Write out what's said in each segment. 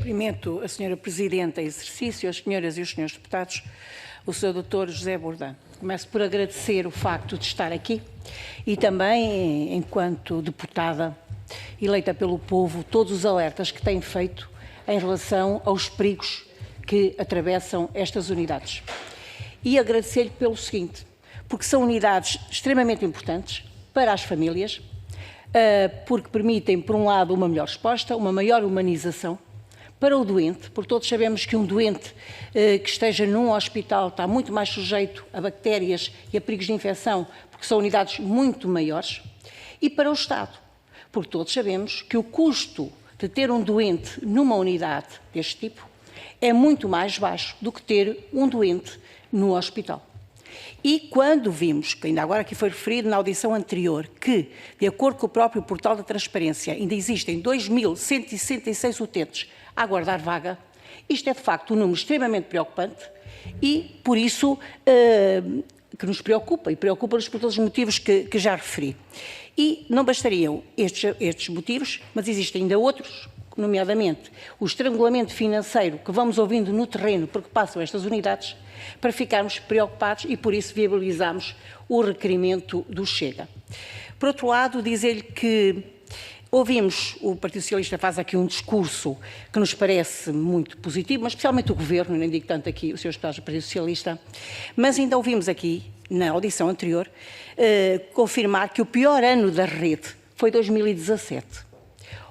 Cumprimento a Sra. Presidente em exercício, as senhoras e os senhores deputados, o Sr. Dr. José Bordão. Começo por agradecer o facto de estar aqui e também, enquanto deputada eleita pelo povo, todos os alertas que tem feito em relação aos perigos que atravessam estas unidades. E agradecer-lhe pelo seguinte, porque são unidades extremamente importantes para as famílias, porque permitem, por um lado, uma melhor resposta, uma maior humanização para o doente, porque todos sabemos que um doente que esteja num hospital está muito mais sujeito a bactérias e a perigos de infecção, porque são unidades muito maiores, e para o Estado, porque todos sabemos que o custo de ter um doente numa unidade deste tipo é muito mais baixo do que ter um doente no hospital. E quando vimos, que ainda agora aqui foi referido na audição anterior, que, de acordo com o próprio portal da transparência, ainda existem 2.166 utentes a aguardar vaga, isto é de facto um número extremamente preocupante e, por isso, que nos preocupa, e preocupa-nos por todos os motivos que já referi. E não bastariam estes motivos, mas existem ainda outros, nomeadamente o estrangulamento financeiro que vamos ouvindo no terreno porque passam estas unidades, para ficarmos preocupados e por isso viabilizamos o requerimento do Chega. Por outro lado, dizer-lhe que ouvimos, o Partido Socialista faz aqui um discurso que nos parece muito positivo, mas especialmente o Governo, nem digo tanto aqui os seus deputados do Partido Socialista, mas ainda ouvimos aqui, na audição anterior, confirmar que o pior ano da rede foi 2017.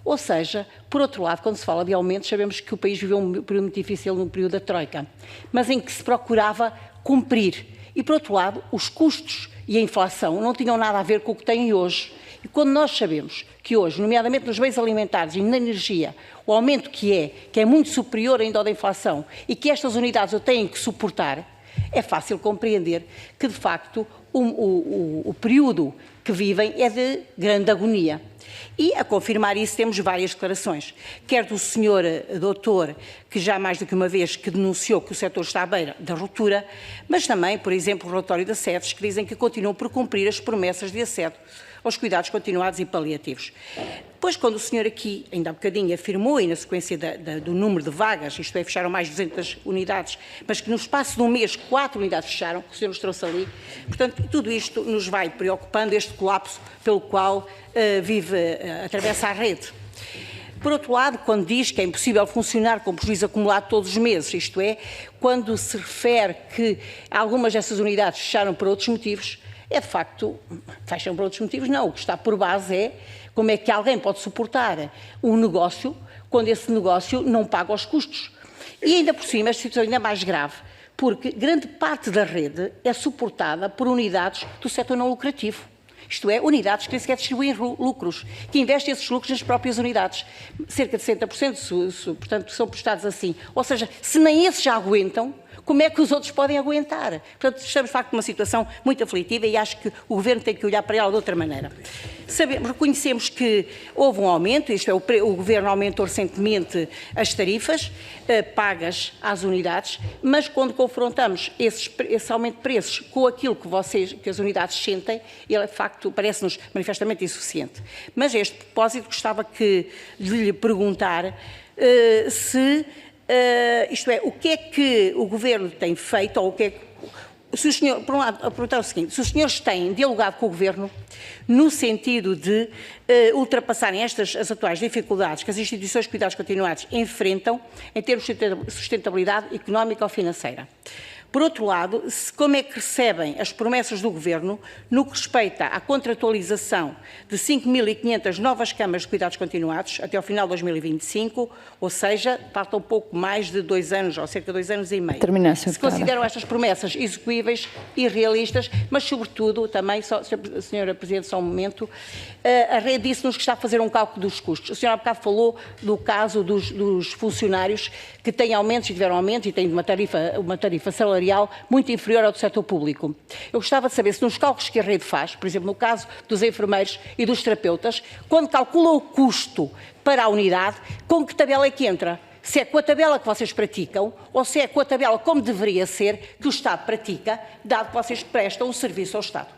Ou seja, por outro lado, quando se fala de aumentos, sabemos que o país viveu um período muito difícil no período da Troika, mas em que se procurava cumprir. E, por outro lado, os custos e a inflação não tinham nada a ver com o que têm hoje. E quando nós sabemos que hoje, nomeadamente nos bens alimentares e na energia, o aumento que é muito superior ainda ao da inflação e que estas unidades o têm que suportar, é fácil compreender que, de facto, o período que vivem é de grande agonia. E, a confirmar isso, temos várias declarações, quer do Sr. Doutor, que já mais do que uma vez que denunciou que o setor está à beira da ruptura, mas também, por exemplo, o relatório da SEDES, que dizem que continuam por cumprir as promessas de acesso aos cuidados continuados e paliativos. Depois, quando o senhor aqui, ainda há bocadinho, afirmou, e na sequência do número de vagas, isto é, fecharam mais de 200 unidades, mas que no espaço de um mês 4 unidades fecharam, que o senhor nos trouxe ali, portanto, tudo isto nos vai preocupando, este colapso pelo qual atravessa a rede. Por outro lado, quando diz que é impossível funcionar com prejuízo acumulado todos os meses, isto é, quando se refere que algumas dessas unidades fecharam por outros motivos, é de facto, fecham por outros motivos, não, o que está por base é como é que alguém pode suportar um negócio quando esse negócio não paga os custos. E ainda por cima, esta situação ainda é mais grave, porque grande parte da rede é suportada por unidades do setor não lucrativo. Isto é, unidades que nem sequer distribuem lucros, que investem esses lucros nas próprias unidades. Cerca de 60%, portanto, são prestados assim. Ou seja, se nem esses já aguentam, como é que os outros podem aguentar? Portanto, estamos, de facto, numa situação muito aflitiva e acho que o Governo tem que olhar para ela de outra maneira. Reconhecemos que houve um aumento, isto é, o Governo aumentou recentemente as tarifas pagas às unidades, mas quando confrontamos esse aumento de preços com aquilo que as unidades sentem, ele, de facto, parece-nos manifestamente insuficiente. Mas a este propósito, gostava de lhe perguntar isto é, o que é que o Governo tem feito, ou o que é que, se o senhor, por um lado, a perguntar o seguinte, se os senhores têm dialogado com o Governo no sentido de ultrapassarem as atuais dificuldades que as instituições de cuidados continuados enfrentam em termos de sustentabilidade económica ou financeira. Por outro lado, como é que recebem as promessas do Governo no que respeita à contratualização de 5.500 novas câmaras de cuidados continuados até ao final de 2025, ou seja, falta um pouco mais de 2 anos, ou cerca de 2 anos e meio. Se consideram estas promessas execuíveis e realistas, mas sobretudo, também, Sra. Presidente, só um momento, a rede disse-nos que está a fazer um cálculo dos custos. A senhora há bocado falou do caso dos funcionários que têm aumentos e tiveram aumentos e têm uma tarifa salarial muito inferior ao do setor público. Eu gostava de saber se nos cálculos que a rede faz, por exemplo, no caso dos enfermeiros e dos terapeutas, quando calcula o custo para a unidade, com que tabela é que entra? Se é com a tabela que vocês praticam ou se é com a tabela, como deveria ser, que o Estado pratica, dado que vocês prestam o serviço ao Estado.